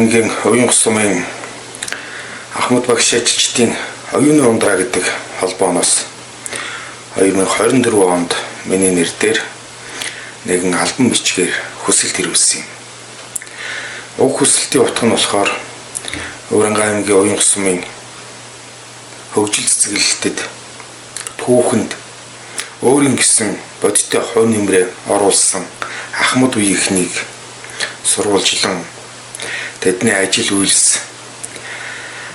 аймгийн Уян сумын Ахмад багш ажилчдын оюуны ундраа гэдэг холбооноос 2024 онд миний нэр дээр нэгэн альбом бичгээр хүсэлт ирүүлсэн юм. Уг хүсэлтийн утга нь болохоор Уранга аймгийн Уян сумын хөгжил цэцгэлэлтэд түүхэнд өөрийн гэсэн бодиттой хувь нэмрээ оруулсан Ахмад үеийнхнийг сурвалжлан тэдний ажил үйлс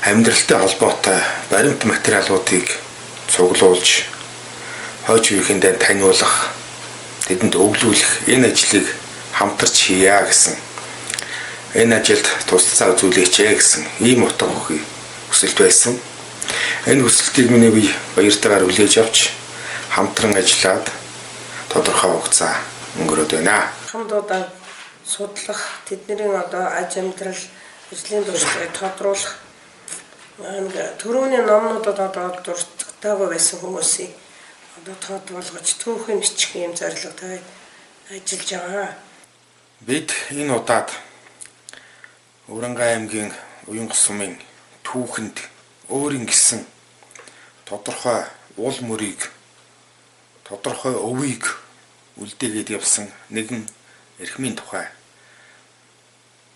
амьдралтай холбоотой баримт материалуудыг цуглуулж хойч үеийнхэндээ таниулах, тэдэнд өглүүлэх энэ ажлыг хамтарч хийя гэсэн. Энэ ажилд тусалцаа үзүүлээч гэсэн ийм утга өгөхий хүсэлт байсан. Энэ хүсэлтийг миний бие баяртайгаар хүлээж авч хамтран ажиллаад тодорхой хугацаа өнгөрөөд байна. Хамтдаа судлах, тэдний одоо аж амьдрал, ажлын туршлагыг тодруулах, төрөүний номнуудад одоо дуртагтайгаа байсан хүмүүсийг одоо тод болгож түүхэн бичих юм зорилготой ажиллаж байгаа. Бид энэ удаад Уранга аймгийн Уян сумын түүхэнд өөрийн гэсэн тодорхой уул мөрийг, тодорхой өвийг үлдээгээд явсан нэгэн эрхмийн тухай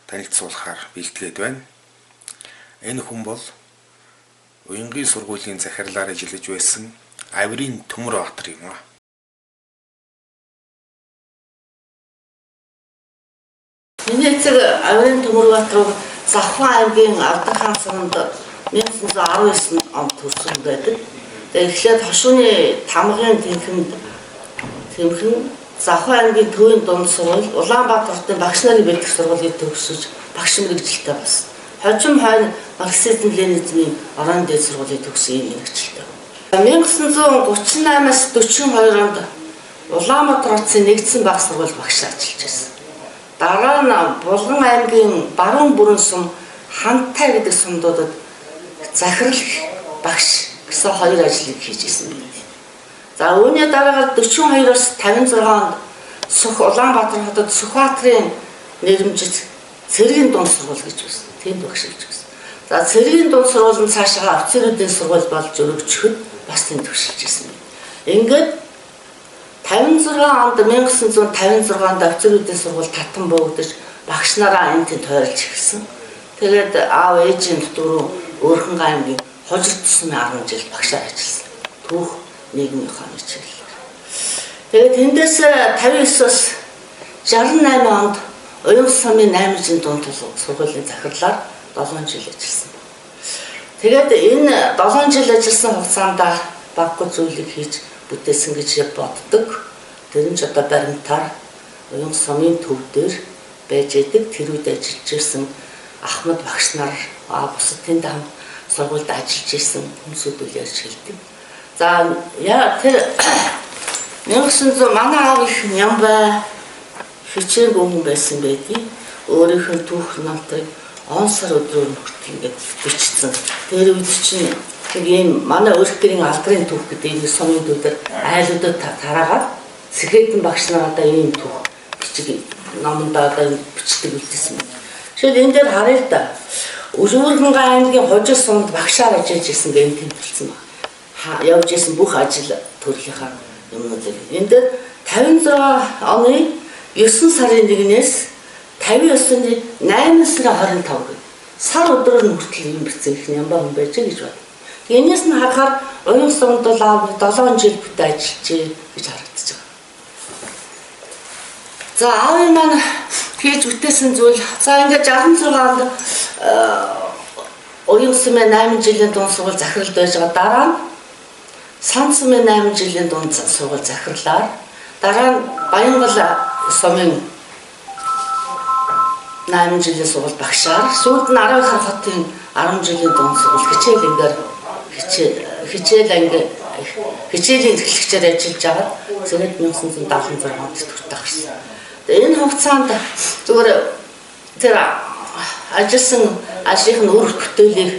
танилцуулахаар бэлтгээд байна. Энэ хүн бол Уянгийн сургуулийн захирлаар ажиллаж байсан Авирын Төмөр-Баатар юм аа. Миний эцэг Авирын Төмөр-Баатар Завхан аймгийн Авдаг хаан саранд 1919 онд төрсөн байдаг. Тэгэхээр хошууны тамгын тэмхэн Завхан аймгийн төвийн дунд сургууль, Улаанбаатарын багш нарын бэлтгэх сургуулийг төгсөж багш мэргэжилтэй болсон. Хожим хойно марксизм ленинизмын орон дээд сургуулийг төгсөн мэргэжилтэй. 1938-аас 42 онд Улаанбаатар хотын нэгдсэн баг сургууль багшаар ажиллаж байсан. Дараа нь Булган аймгийн баруун бүрэн сум Хантай гэдэг сумдуудад захирал багш гэсэн хоёр ажлыг хийж ирсэн байна. За үүний дараагаар 42-оос 56 онд Улаанбаатар хотод Сүхбаатарын нэрмжит Цэргийн дунд сургууль гэж байсан. Тэнд багш гэж байсан. За Цэргийн дунд сургууль нь цаашаа офицеруудын сургууль болж өргөжчөд бас тэнд төгсөж ирсэн байна. Ингээд 56 онд 1956 онд офицеруудын сургууль татан бөөгдөж багш нараа энд тойролж ирсэн. Тэгээд аав ээжийн дутуу Өөрхөн аймгийн Хожир тусмын 10 жил багшаар ажилласан. Түүх нийгмийн ухааны чиглэлээр. Тэгээд тэндээс 59-оос 68 онд Уян сумын 8 жилийн дунд сургуулийн захирлаар 7 жил ажилласан. Тэгээд энэ 7 жил ажилласан хугацаанд баггүй зүйлийг хийж бүтээсэн гэж боддог. Тэр нь ч одоо баримтаар Уян сумын төв дээр байж идэг, тэр үед ажиллаж ирсэн Ахмад багш нар бусад тэнд хамт сургуульд ажиллаж ирсэн хүмүүсүүд үл ярьж хэлдэг. За яа тэр 1900 манай аав их нямбай хичээнгүй хүн байсан байдгийг өөрийнх нь түүх намтыг он сар өдрөөр хүртэл ингээд бичсэн. Тэр үед чинь ийм манай өөрх гэрийн алдрын түүх гэдэг энэ сумын төдөр айлуудад тараагаад Сэхэдэн багш нар одоо ийм түүх бичиг номонд одоо бичдэг үлдсэн. Жишээл энэ дээр харъя л да. Өөрхөн аймгийн Хожир сумд багшаар ажиллаж ирсэн гэж тэмдэглэсэн байна. Явж ирсэн бүх ажил төрөлхийнхаа юмнуудыг. Энд дээр 56 оны 9 сарын 1-ээс 59 оны 8 сарын 25 гээд сар өдрөөр нь хүртэл юм бицэн их нямбаа хүн байж гэж байна. Энээс нь харахаар Уян сумд бол 7 жил бүтэ ажиллажээ гэж харагдаж байгаа. За аавын маань хийж бүтээсэн зүйл. За ингээд 66 онд Уян сумын 8 жилийн дунд сургууль захирал байж байгаа. Дараа нь Сан сумын 8 жилийн дунд сургууль захирлаар, дараа нь Баянгол сумын 8 жилийн сургууль багшаар, сүүлд нь Аравхан хотын 10 жилийн дунд сургууль хичээлийн эрхлэгчээр ажиллаж байгаа. Тэгээд 1976 онд төгтөг гэсэн. Энэ хугацаанд зүгээр тэр ажилласан ажлын үр бүтээлийг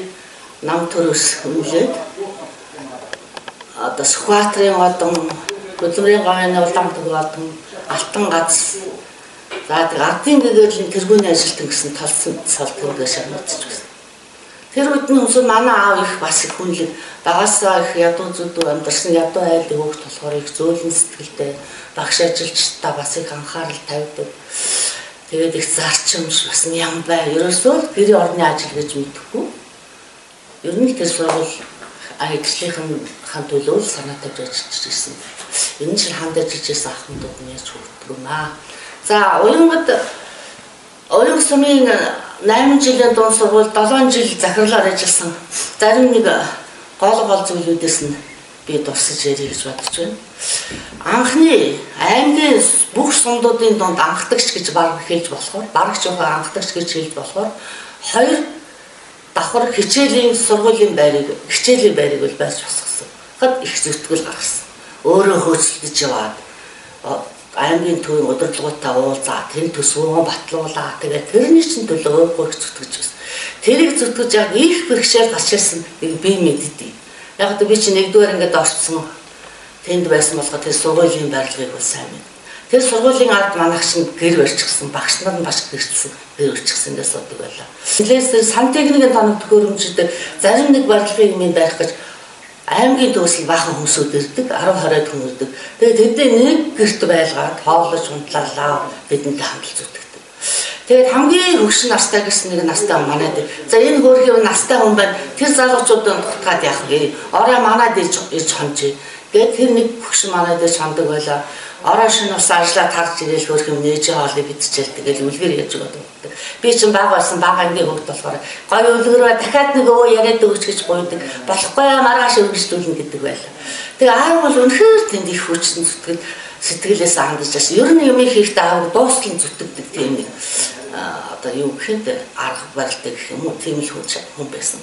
нам төрөөс хүлээд одоо Сүхбаатарын одон, Хөдөлмөрийн говийн улаан төг одон, Алтан гац, За тэг ардын гэгэрлийн тэргүүний ажилтан гэсэн талсан цалтгыг шарнуулж байсан. Тэр үед нь хүмүүс манай аав их бас их хүнлэг багасаа их ядуу зүдүү амьдарсан ядуу айлын хөвгт болохоор их зөөлөн сэтгэлтэй багш ажилчдаа бас их анхаарал тавьдаг. Тэгээд их зарчимш бас ням бай. Ерөөсөө гэрийн орны ажил гэж мэдэхгүй. Ер нь тэр сургууль ажлынхаа төлөө санаа тавьж ажиллаж ирсэн. Энэ жил хандаж ижсэн ахмадууд нь яаж хөгдөг юм аа. За уянг сумын 8 жилийн дунд сургууль 7 жил захирлаар ажилласан. Зарим нэг гол зүйлүүдээс нь би дурсаж ярих гэж бодож байна. Анхны аймгийн бүх сумдуудын донд анхдагч гэж баг хэлж болохоор, багч байгаа анхдагч гэж хэлж болохоор 2 давхар хичээлийн сургуулийн байрыг бол байрч босгосон. Хад их зүтгэл гаргасан. Өөрөө хөөцөлдөж яваад аймгийн төвийн удирдлагуудаа уулзаа, тэн төсвөө батлуулаа. Тэгээд тэрний чинь төлөө өөрөө зүтгэж байсан. Тэрийг зүтгэж яг их бэрхшээл гарч ирсэн нэг би мэддээ. Яг би чи нэгдүгээр ингээд орцсон тэнд байсан болохоор тэр сургуулийн барилгыг бол сайн мэд. Тэр сургуулийн ард манайх чинь гэр барьчихсан, багш нар нь баш гэрчсэн, гэр барьчихсан гэж боддог байлаа. Инглисээр сан техникийн тоног төхөөрөмжтэй зарим нэг барилгын юм барих гэж аймгийн төвсөл баахан хүмүүсүүд ирдэг, 10-20 хүн ирдэг. Тэгээд тэдний нэг гэрт байлгаад хооллож унтлалаа бидэнтэй хандл зүтгэдэг. Тэгээд хамгийн хөгшин настай гэсэн нэг настай манайд. За энэ хөөрхий настай хүн байна. Тэр залуучуудын дутгаад яах вэ? Орой манайд ирж хонжээ. Тэгээд тэр нэг хөгшин манайд шандаг байлаа. Орой шөнө ус ажиллаад харж ирээл хөөрхий нээжээ хоолыг бидчихэл тэгэл үлгэр яаж өгдөг. Би чинь баг болсон баг ангийн хөвгт болохоор гоё үлгэрээ дахиад нэг өвөө яриад өгч гэж гуйдаг. Болохгүй маргааш өргөжлүүлнэ гэдэг байлаа. Тэгээ аав бол үнэхээр тэнд их хүчин сэтгэлээс хандж байсан. Ер нь юм хийхдээ аав дуустал зүтгэдэг тийм нэг одоо юу гэхэд арга барилтай гэх юм уу тийм л хүн байсан.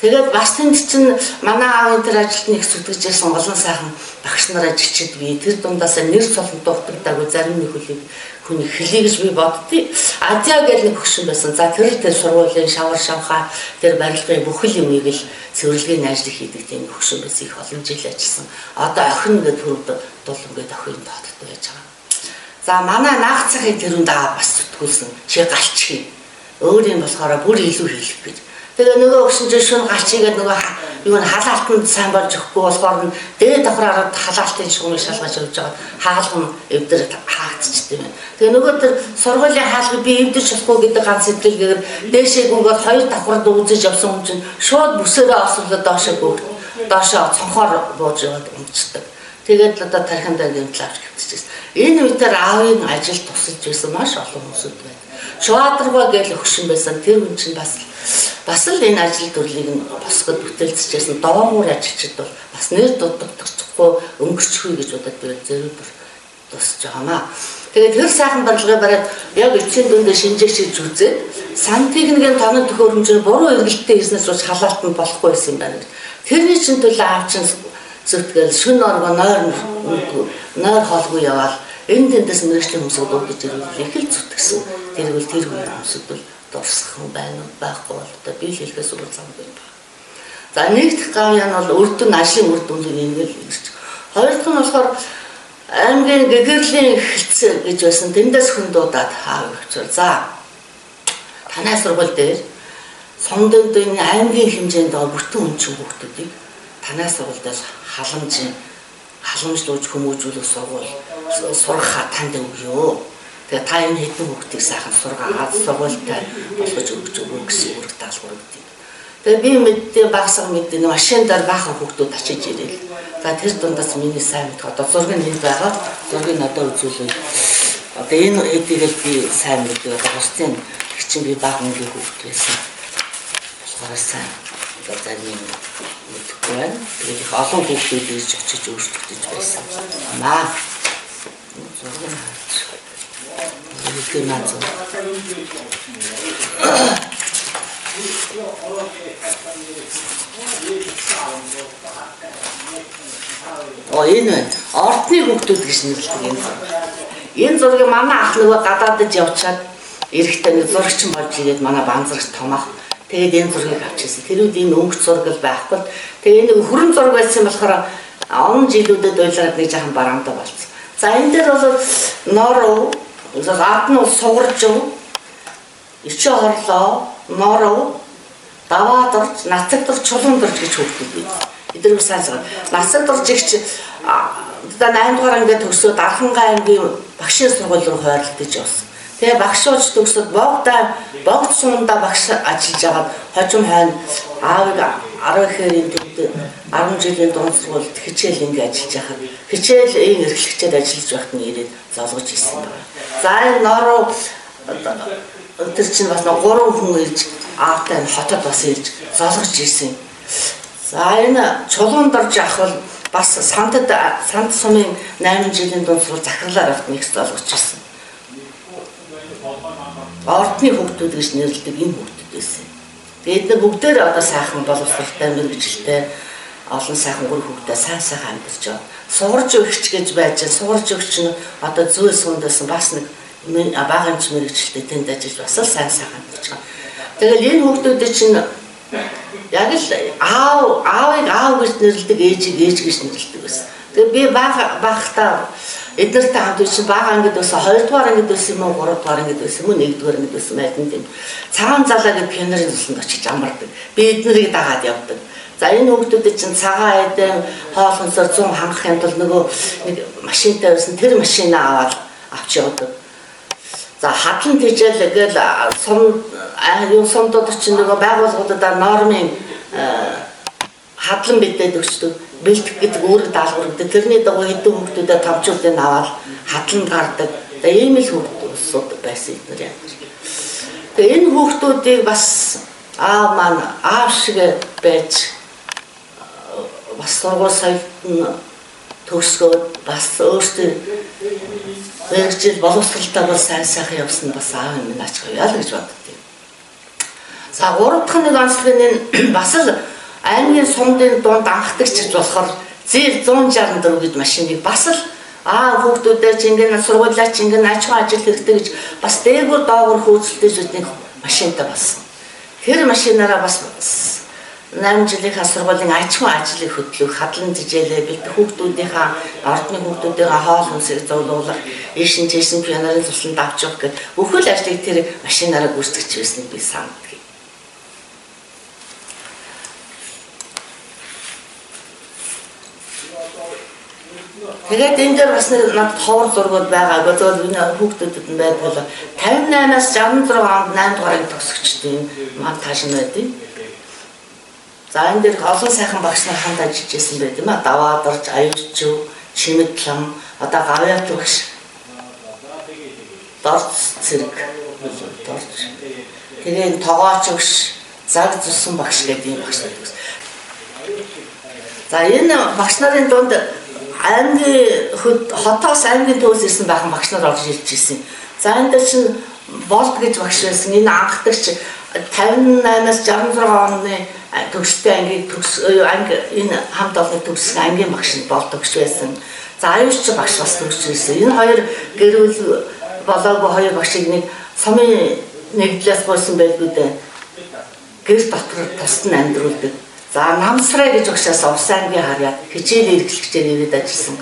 Тэгээд бас тэнд чинь манай аавын тэр ажилд нэг зүтгэж байсан олон сайхан багш нараа жичид би тэр дундаас нэр солон дуртагдаагүй зарим нэг хүний хэлий гэж би боддیں۔ Азиа гэх нэг хөгшин байсан. За тэр сургуулийн шавар шавхаа тэр барилгын бүхэл юмыг л цэвэрлэгийн ажил хийдэг тийм хөгшин байсан. Их олон жил ажилласан. Одоо охин гэдэг төрөд дул ингээд охин доотод байж байгаа. За манай наах цагийн тэрүүнд бас зүтгүүлсэн. Чи галчхий. Өөр юм болохоор бүр илүү хийх гэж. Тэгээ нөгөө өгсөн чинь шүн галчигээд нөгөө юу н халаалтанд сайн болж өгөхгүй болохоор дээд давхраараа халаалтын шугамыг шалгаж өгч байгаа. Хаалган эвдэр хаагдчихдаг юм. Тэгээ нөгөө тэр сургуулийн хаалгыг би эвдэрч болохгүй гэдэг ганц сэтгэлгээр дээшээ гүнгээд 2 давхрад үзэж явсан хүн чинь шууд бүсээрээ осолдоод доошоо цонхоор бууж яваад өмчдөг. Тэгээд одоо тархиндаа гэмтэл авч хэвчээсэн. Энэ үедээ аавын ажил тусалж байсан маш олон хүмүүсүүд байна. Швадрва гэх хөгшин байсан. Тэр хүн чинь бас л энэ ажил төрлийг нь босгод бүтээлцчихсэн. Доогуур ажилчид бол бас нэр дутагдчихгүй өнгөрчихгүй гэж удаад би зэрэг тусаж байгаамаа. Тэгээд тэр сайхан барилгыг бариад яг эцсийн дүндээ шинжээчилж үзээд сан техникийн тоног төхөөрөмжөөр буруу эргэлттэй хийснээс болж халаалтанд болохгүй байсан юм байна. Тэрний чинь төлөө аавчин зүтгэл шүн орго нойр хоолгүй яваад энэ тэндээс мэрэгчлийн хүмүүсүүд ууж ирвэл их л зүтгэсэн. Тэрвэл тэр хүмүүсүүд бол дурсах хүн байхгүй бол одоо би хэлхээс өөр зам байна. За нэгдэх гавьян бол өрдөн ажлын үр дүнлэг ингээл ирж. Хоёр дахь нь болохоор аймгийн гэгэрлийн эхэлц гэж байсан. Тэндээс хүн дуудаад хаав өгчөө. За танай сургууль дээр сумдын аймгийн хэмжээнд байгаа бүтэн өнчин хүүхдүүдийг танай сургуультай халамжлуулж хүмүүжүүлэх сургах танд өгөө. Тэгээ та энэ хэдэн хүүхдийг сайхан сургаад сургуультай болгож өгч өгөө гэсэн үүрэг даалгавар өгдөг. Тэгээ би мэдээ багсаг мэдээ машин дээр баахан хүүхдүүд очиж ирээл. За тэр дундаас миний сайн мэдээ одоо зургийг энд байгаа. Зургийг надад үзүүлээ. Одоо энэ хэдийгээр би сайн мэдээ одоо гостын чинь би баахан нэг хүүхд байсан. Болохоор сайн одоо зарим мэдгүй байна. Тэгээд их олон хүүхдүүд ирж очиж өөрчлөгдөж байсан. Амаа. Зургийг харж. Нэг наац. Энэ ордны хүүхдүүд гэж нэрлэдэг юм. Энэ зургийг манай ах нөгөө гадаадд явчаад эрэхтэй нэг зурагч болж ирээд манай банзрагч томах. Тэгээд энэ зургийг авчихсан. Тэр үед энэ өнгө зураг байхгүй. Тэгээд нэг хүрэн зураг байсан болохоор он жилүүдэд уйлаад нэг жаахан бараамтай болсон. За энэ дээр бол нор ард нь сугарж ичээ хорлоо, норов, даваад орж, нацагд орж, чулуунд орж гэж хүүхдүүд бид. Эдгээр сайн. Нацагд орж игч 8 дугаар ангид төгсөөд Архангай аймгийн багшийн сургууль руу хойрлогдож явсан. Тэгээ багш болж төгсөөд богд суундаа багш ажиллаж байгаад хожим хойно аавыг 10 ихээр төвд 10 жилийн дунд сургуульд хичээл ингэ ажиллаж байхад хичээлийн эрхлэгчээр ажиллаж байхад нь ирээд золгож ирсэн байна. За энэ нороо тэр чинь бас 3 хүн ирж аавтай хотод бас ирж золгож ирсэн. За энэ чулуунд орж авах бол бас санд сумын 8 жилийн дунд сургууль захирлаар авт нэг золгож ирсэн. Ордны хүүхдүүд гэж нэрлэдэг энэ хүүхдүүд байсан. Тэгээд бид бүгдээр одоо сайхан боловсралтай, мэрэгжилтэй олон сайхан гүр хүүхдээ сайхан амьдарч байгаа. Сугарж өгч гэж байж, сугарж өгч нь одоо зүйл сундасан бас нэг багамж мэрэгжилтэй тэнд ажиллаж бас сайхан амьдарч байгаа. Тэгэл энэ хүүхдүүд чинь яг л аавыг аав гэж нэрлэдэг, ээжийг ээж гэж нэрлэдэг байсан. Тэгээд би багтаа эднэртэй хамт чинь бага ангид байсан 2 дугаар ангид байсан юм уу 3 дугаар ангид байсан юм уу 1 дугаар ангид байсан байт юм. Цагаан залаа гэж пионерын тусанд очиж амардаг. Би эднэрийг дагаад явдаг. За энэ хүүхдүүд чинь цагаан эдэм хоолонсоор 100 хангахын тулд нөгөө нэг машинтай байсан тэр машинаа аваад авч явдаг. За хадлан тэжээл гээл сумдууд чинь нөгөө байгууллагуудаар нормын хадлан бидээд өгчдөг. Бэлтгэх гэдэг үүрэг даалгавар гэдэг. Тэрний дагуу хэдэн хүүхдүүдэд тавчуултыг аваад хадлан гардаг. Ийм л хүүхдүүд байсан эдгээр яг. Тэгээ энэ хүүхдүүдийг бас аав маань аав шиг байж бас сургууль соёлд төгсгөөд бас өөртөө мэрэгжил боловсралтай бол сайхан явсан бас аав минь ач яваа л гэж боддог. За 3 дахь нэг онцлог нь бас л аймгийн сумдын дунд анхдагч гэж болохоор зээл 164 гэж машиныг бас л хүүхдүүдээ чингэн сургуулиа чингэн аж ахуйн ажил хэрэгтэй гэж бас дээгүүр доогуур хөөцөлдөж үтнийг машинтай болсон. Тэр машинаараа бас 8 жилийнхаа сургуулийн аж ахуйн ажлыг хөтлөх, хадлан тижээлээ бэлдэх хүүхдүүдийнхаа ордны хүүхдүүдийнхаа хоол хүнсийг зөвлөх, ийшин тийшин пионерын тусланд авч явах гэх бүхэл ажлыг тэр машинаараа гүйцэтгэж байсныг би санав. Тэгээд энэ дээр бас над ховор зургууд байгаа. Зөвхөн энэ хүүхдүүдэд нь байдаг. 58-аас 66 онд 8 дугаарыг төгсөгчдийн монтаж нь байдаг. За энэ дээр олон сайхан багш нар хамт ажиллаж байсан байт юм а. Даваад орж, аюулч, чимэдлэн, одоо гавьяат багш, дорц цэрэг, дорч. Тэгээд тогооч багш, заг зүсэн багш гэдэг юм багш нар байсан. За энэ багш нарын дунд аймгийн хотоос аймгийн төвөөс ирсэн байхан багш нар орж ирж ирсэн. За энэ дээр чинь болд гэж багш байсан. Энэ анхдагч 58-аас 66 оны төгстэй ангийн анги энэ хамт олонны төгссөн ангийн багш нь болд багш байсан. За аюулч багш бас төгсж ирсэн. Энэ хоёр гэрүүл болоогүй хоёр багшийг нэг сумын нэгдлээс болсон байлгүй дээ. Гэр дотор тусад нь амьдруулдаг. За намсраа гэж өгшөөс Увс аймгийн харьяа хичээл эрхлэгчээр ирээд ажилласан.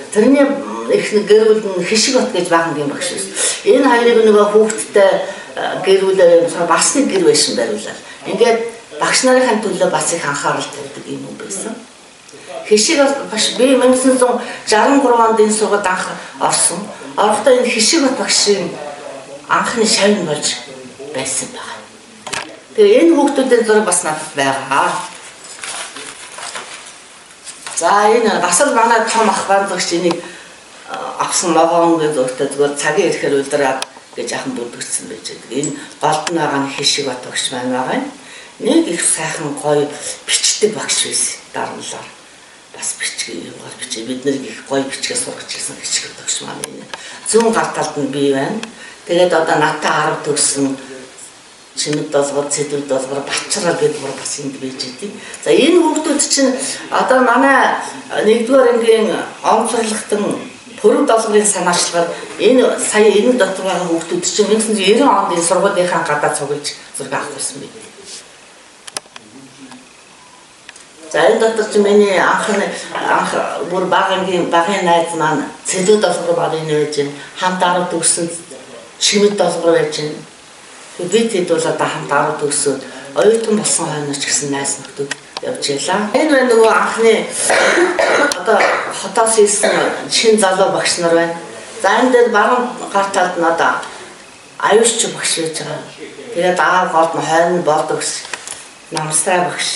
Тэрний их гэрүүл нь Хишиг бат гэж багангийн багш байсан. Энэ хоёрыг нөгөө хүүхдтэй гэрүүлээ бас нэг гэр байшин бариулаад. Ингээд багш нарын төлөө бас их анхаарал тавьдаг юм байсан. Хишиг багш би 1963 онд энэ сургуульд анх орсон. Орохдоо энэ Хишиг бат багшийн анхны шавь болж байсан байна. Тэгээ энэ хүүхдүүдийн зураг бас надад байгаа. За энэ бас л манай том ах бандлагч энийг авсан ногоон гэж зүгээр цагийн ирэхээр үлдраад гэж ахын бүрдгсэн байж байгаа. Энэ голдон байгаа нь Хишиг бат багш маань байгаа. Нэг их сайхан гоё бичдэг багш байсан. Дарамлаар бас бичгээ юм бол бичээ бид нэг их гоё бичгээ сургаж ирсэн Хишиг бат багш маань энэ. Зүүн гар талд нь би байна. Тэгээд одоо натаа 10 төгссөн чимэд долгор цэдвэр долгор бачрал гэдэг бүр бас энд байж идэв. За энэ хүүхдүүд чинь одоо манай 1-р ангийн онцлогтон пүрэв долгорын санаачлагаар энэ сая энэ дотор байгаа хүүхдүүд чинь 1990 онд энэ сургуулийнхаа гадаа цуглаж зураг авах байсан байт. За энэ дотор чинь миний анх бүр багын найз маань цэдвэр долгор багын нээж хамт 10 төгссөн чимэд долгор байж байна. Бид хэд бол одоо хамт 10 төгсөөд оюутан болсон хойноос ч гэсэн найз нөхдөд явж ялаа. Энэ байна нөгөө анхны одоо хотоос ирсэн шин залуу багш нар байна. За энэ дээр баруун гар талд нь одоо аюулч багш байж байгаа. Тэгээд аав голд нь хойно болдог гэсэн намстрай багш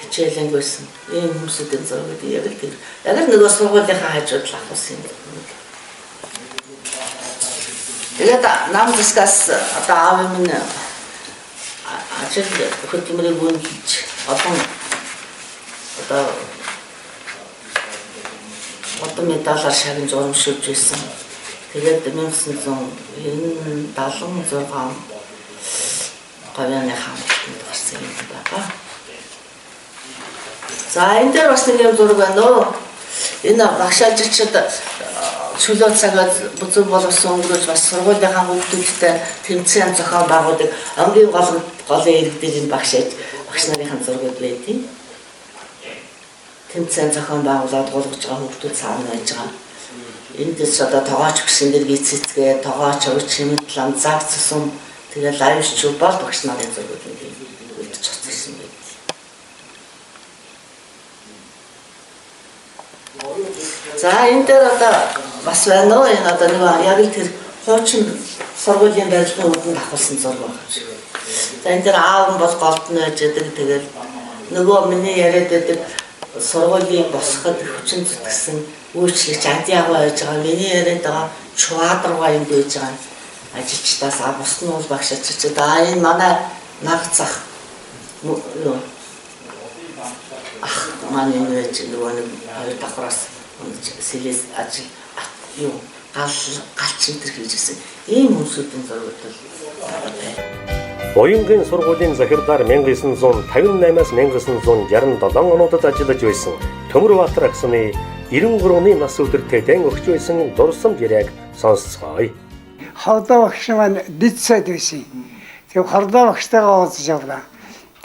хичээлэн байсан. Ийм хүмүүсийн зураг яг л тэр яг л нөгөө сургуулийнхаа хажууд л авсан юм. Тэгээд нам дэскас одоо аав минь ажил хөдөлмөрийг үнэлж одоо медалаар шагнаж урамшуулж байсан. Тэгээд 1976 говьяны хаалтанд гарсан юм байна. За энэ дээр бас нэг юм зураг байна уу? Энэ багш ажилчид чөлөө цагаад бүзүү боловсон өнгөрөөж бас сургуулийнхаа хүүхдүүдтэй тэмцээн зохион байгуулдаг ангийн голын иргэдийн энэ багш нарын зургууд байдیں۔ Тэмцээн зохион байгуулаад гулгаж байгаа хүүхдүүд цаана байж байгаа. Эндээс одоо тоогооч гүсэн дэр гизцгээ, тоогооч өвч хэмээн лам заг цусум тэгэл аюулч бол багш нарын зургууд үлдэж цацсан байд. За энэ дээр одоо бас байна уу? Энэ одоо нэг яг л тэр хуучин сургуулийн барилгын үүдэнд авахсан зураг байна. За энэ дээр аав нь бол голд нь байж байгаа. Тэгээд нөгөө миний яриад байдаг сургуулийн босгоход хүчин зүтгэсэн үйлчлэгч адиагуу байж байгаа. Миний яриад байгаа чуадргаа юм байж байгаа. Ажилчдаас бус нь бол багш ажилчид. Энэ манай наг зах манай нэж нөгөө нэг хоёр давхраас сэлээс ажил юу галч энэ хийжсэн. Ийм хүмүүсийн зургууд бол байна. Буянгийн сургуулийн захиргаар 1958-аас 1967 онуудад ажиллаж байсан Төмөрбаатар агсны 93-ны нас өдөртөйдэн өгч байсан дурсамж яриаг сонсцгоё. Хордоо багш маань дидсэд байсан. Тэг хордоо багштайгаа уулзаж явлаа.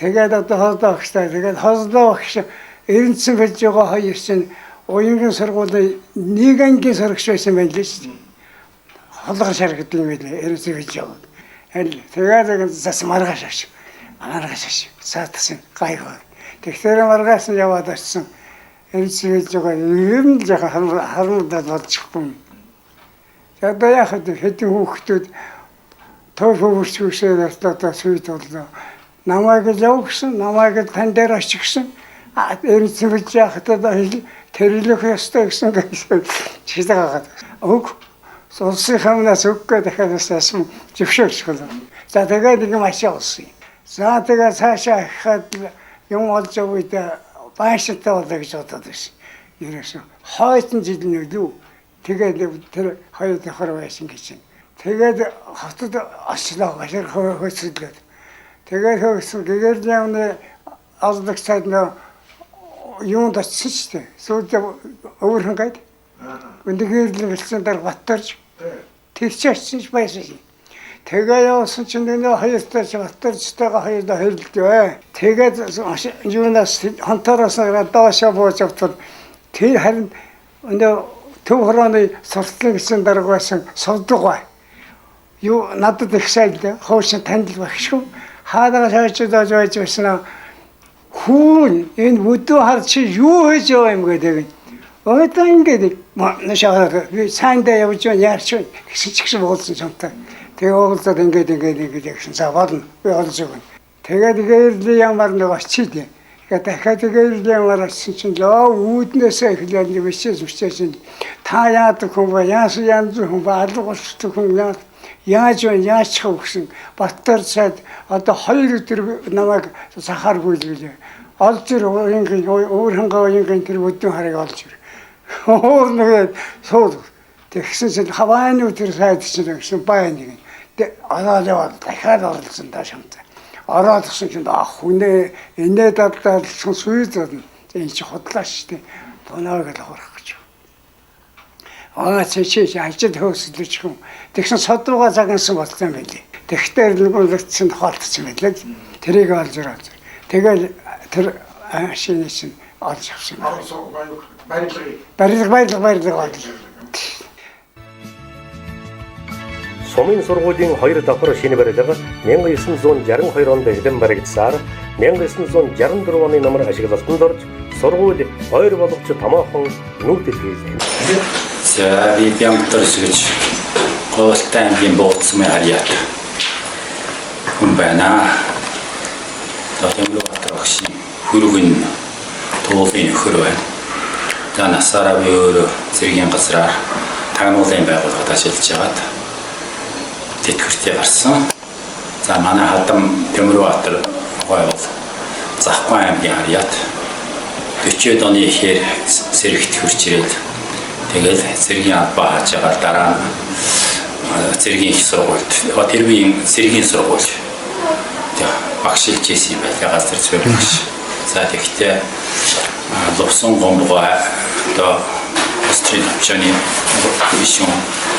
Тэгээд одоо хордоо багштай тэгээд хордоо багш эрдэнэсэн болж байгаа хоёр чинь уянгийн сургуулийн нэг ангийн сурагч байсан байл л шүү дээ. Холгор шаргад юм байлээ эрдэнэсэн болж байгаа. Тэгээд зас маргааш авч. Саатсан гайхав. Тэгэхээр маргааш нь яваад очсон. Эрдэнэсэн болж байгаа юм л жоохон харамдаад болчихгүй. Одоо яг хэдэн хүүхдүүд төр хөвөрч хүсээд одоо сүйд боллоо. Намайг л явуулсан, намайг л тань дээр очихсан. Эрдэнэсэн болж яхад одоо тэрлэх ёстой гэсэн читэйгаад. Өг улсын хамнаас өггөө дахиад асуусан зөвшөөрч болов. За тэгээд нэг машин олсон. За тэгээд цаашаа хахад юм олж өгөөд бааштай болоо гэж бодоод байсан. Ерөөсөө хойсон жил нь юу. Тэгээд тэр хоёр давхар байсан гэж. Тэгээд хотод очлоо гашир хөөсөлдөд. Тэгээд хөөсөн гэгэрлийн алдаг цаад нөө юунд очсон ч тийм. Сүүлдээ өөрхөн гээд. Үндгэрлийн гэлсэн дээр батарч тэр ч очсон ч байсан. Тэгээ явсан чинь нөө хоёртойч батарчтайгаа хоёулаа хэрэлдвэ. Тэгээд юунаас хонтороос доошоо бууж автал тэр харин нөө төв хорооны суртлын гэсэн дарга байсан совдгоо. Юу надад их сайн л хоош танил багшгүй. Хаадаа шаачд байж байсан. Хүн энэ бүдүү хар чи юу хийж байгаа юм гэдэг. Одоо ингээд нашаа сайндаа явж байна яарч байна гэсэн ч гэсэн уулзсан чамтай. Тэгээ уулзаад ингээд гэсэн за болно би олж өгнө. Тэгээд гэрлийн ямар нэг очиж дээ. Тэгээд дахиад гэрлийн ямар очиж чинь лөө үүднээсээ эхлээд бичсэн та яадаг хүн ба яас янз хүн ба алгуулдаг хүн яаж яачих вэ гэсэн Баттар цаад одоо 2 өдөр намайг сахааргүй л гэлээ. Олж ир уянгийн өөрхөнгөө уянгийн тэр өдөн харыг олж ир. Өөр нэгэд сууд тэгсэн чинь хавааны өдөр сайд чинь гэсэн бай нэг. Ороод яваад дахиад оролцсон даа шамтай. Ороод гсэн чинь хүнээ инээ дадлaalсан сүйд байна. Энэ чи худлаа шүү дээ. Тоноог л хурах гэж. Чи ажил хөөсөлж хүн. Тэгсэн содууга загнасан болсон байлээ. Тэгтэр нүгэлцсэн тохиолдсон байлээ. Тэрийг олж ирээд. Тэгэл тэр шинэ чинь олж авсан. Баярлалаа. Сумын сургуулийн 2 давхар шинэ барилга 1962 онд эхлэн баригдсаар 1964 оны намар ашиглалтанд орж сургууль ойр болгоч томоохон нүүдэл хийлээ. За би Бямтарс гэж Говьтай аймгийн Бууцмын харьяат хүн байна. Томроо багшийн хөргөн туулын нөхөр байна. За насаараа би өөрөө зэргийн газраар тагнуулын байгууллагад ажиллаж байгаад тэтгэвртээ гарсан. За манай хадам Томроо гой бол Захгүйн аймгийн харьяат 40-од оны ихээр сэрэгт хурж ирээд тэгэл цэргийн албаа хааж байгаа дараа цэргийн их сургуульд тэрвийн цэргийн сургууль багшилж ирсэн юм байна. Газар зүйн багш. За тэгэхдээ Лувсан гомбоо одоо Австрийн очны мишн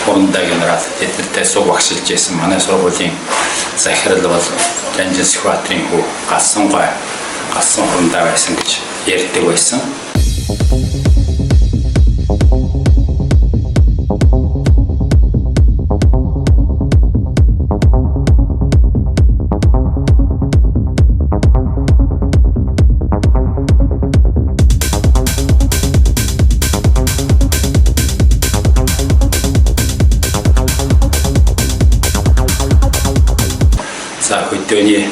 хонда генерал тэднэртэй суу багшилж ирсэн манай сургуулийн захирал бол Данжис Хватрын хүү галсан хонда байсан гэж ярьдаг байсан. За хөдөөний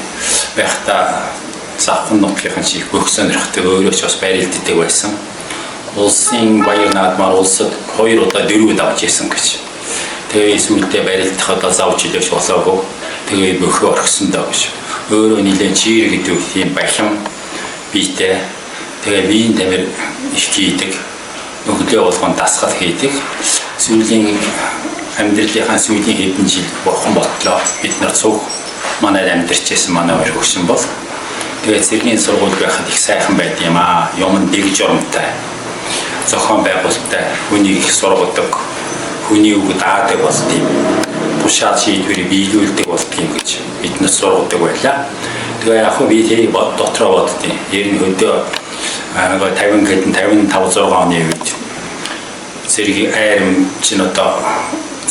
байхдаа Захын нутгийн шиг бүх сонирхдаг өөрөө ч бас байрлалддаг байсан. Улсын баяр наадмаар улсад 2 удаа 4 удаа авч ирсэн гэж. Тэгээ сүүлдээ байрлалдахад завж идэж болоогүй. Тэгээ бөхөө орхисондоо гэж. Өөрөө нэлээд чир гэдэг тийм бахим биетэй. Тэгээ биеийн тамир их хийдэг. Өглөө болгон дасгал хийдэг. Сүүлийн амьдралынхаа сүүлийн хэдэн жил бурхан бодлоо. Бид нар цуг манай амьдарчсэн манай хоёр хөгшин бол тэгээд цэргийн сургууль байхад их сайхан байд юм аа. Юм дэг журамтай. Зохион байгуулалттай, хүнийг их сургадаг, хүний үг даадаг болт юм. Тушаал шийдвэрийг биелүүлдэг болт юм гэж биднээс сургадаг байлаа. Тэгээ яг би тэрийг дотроо боддیں۔ Ер нь хөдөө 50 гэдэн 55 6 оны үед цэргийн айрам чинь одоо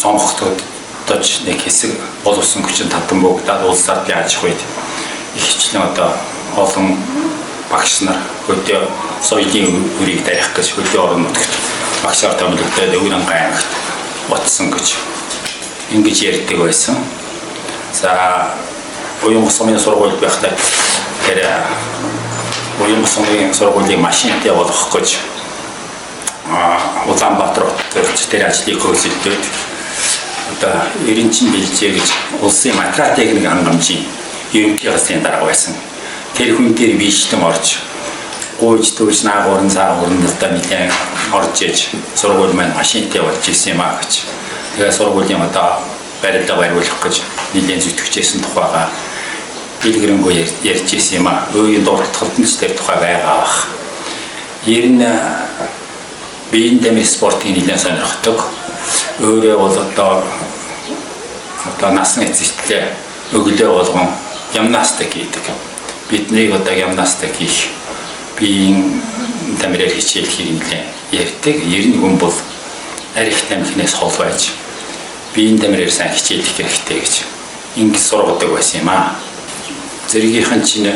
цонхогдод нэг хэсэг боловсон хүчин татан бөгдөөд улсаар яаж их үед их хичнээн одоо олон багш нар хөдөө соёлын үрийг тарих гэж хөдөө орон нутагт багшаар томилогдоод Өвөрөн аймагт утсан гэж ингэж ярьдаг байсан. За уян сумын сургуульд байхдаа тэр уян сумын сургуулийн машинтай болгох гэж Улаанбаатар хотод тэр ажлыг хөөсөлдөөд одоо 90-ийн бэлжээ гэж улсын материалтехник хангамжийн ерөнхий газрын дарга байсан. Тэр хүн дээр биечлэн орж гуйж төвж наагуурн цаагуурналтаа нэлээд орж иж сургууль маань машинтай болж ирсэн юм аа гэж. Тэгээ сургуулийн одоо барилга бариулах гэж нэлээд зүтгэжсэн тухайга дэлгэрэнгүй ярьж ирсэн юм аа. Өөрийн дурталтанд ч тэр тухай байгаа бах. Ер нь биеийн тамир спортын нэлээд сонирхдог. Өөрөө бол одоо насны эцэстлээ өглөө болгон гимнастик хийдэг. Бидний одоо гимнастик хийх биеийн тамираар хичээл хийлээ ярьдаг. Ер нь хүн бол арих тамхинаас хол байж биеийн тамираар сайн хичээлэх хэрэгтэй гэж ингэж сургадаг байсан юм аа. Зэргийнхэн чинь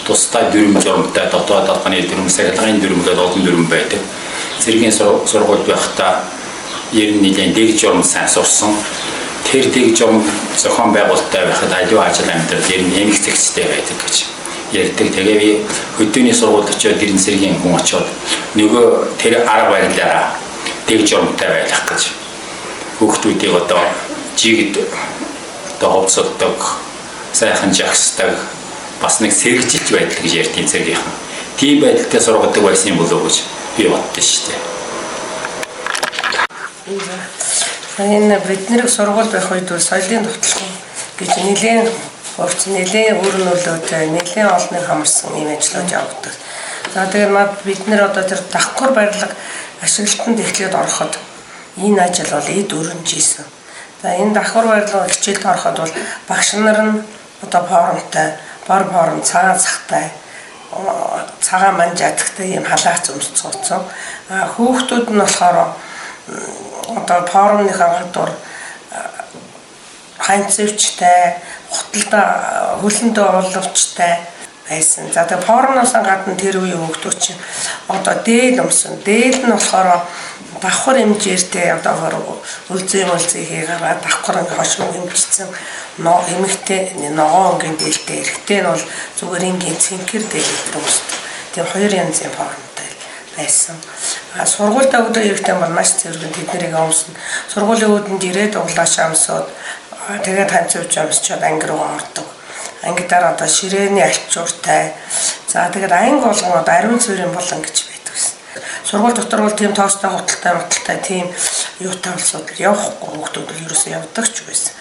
тусдаа дүрм журамтай дотоод албаны дүрм, сарилгын дүрм гэдэг олон дүрм байдаг. Зэргийн сургууль байхдаа ер нь нэлээд дэг журам сайн сурсан. Тэр дэг журам зохион байгуулалттай байхад аливаа ажил амьдрал ер нь эмх зэгцтэй байдаг гэж ярьдаг. Тэгээ би хөдөөний сургууль очиод гэрэн цэргийн хүн очиод нөгөө тэр арга барилаараа дэг журамтай байх гэж хүүхдүүдийг одоо жигд одоо ховцолдог, сайхан жагсдаг бас нэг сэргжилж байдаг гэж ярьдیں۔ Цэргийнхэн. Тийм байдалтай сургадаг байсан юм болов уу гэж би боддоо шүү дээ. Энэ бидний сургууль байх үед соёлын товтлого гэж нэлийн хувьц нэлийн өрнөлөөтэй нэлийн олныг хамарсан юм ажлууд явагдав. За тэгээд бид нэр одоо тэр давхар барилга ашиглалтанд эхлээд ороход энэ ажил бол эд өрнж ийсэн. За энэ давхар барилга хичээлд ороход бол багш нар нь одоо форумтай, бор форум цагаан цагтай, цагаан манжаадтай юм халаац өмсцөөцсөн. Хүүхдүүд нь болохоор одоо форумныхаа гадуур ханцвчтай, хотолд хөлөндөө оловчтай байсан. За тэгээ формоноос гадна тэр үеийн хүүхдүүд чинь одоо дээл өмсөн. Дээл нь болохоор давхар хэмжээртэй одоогоор үлзээ хийгээд давхар хошуу хэмжсэн эмэгтэй ногоон гин дээлтэй эрэгтэй нь бол зүгээр ингийн цэнхэр дээлтэй үүсдэг. Тийм хоёр янзын формтой байсан. Сургуультай өдөр ирэхдээ бол маш зэрэг тэднийг өмсөн. Сургуулийн үүдэнд ирээд углааш амсууд тэгээд ханцвч амсчод анги руу ордог. Ангидаар одоо ширээний альчууртай. За тэгээд анги болгоод ариун цэврийн болон гэж байдаг гэсэн. Сургууль дотор бол тийм тоостой готалтай тийм юутай улсууд явахгүй хүүхдүүд ерөөсөө явдаг ч байсан.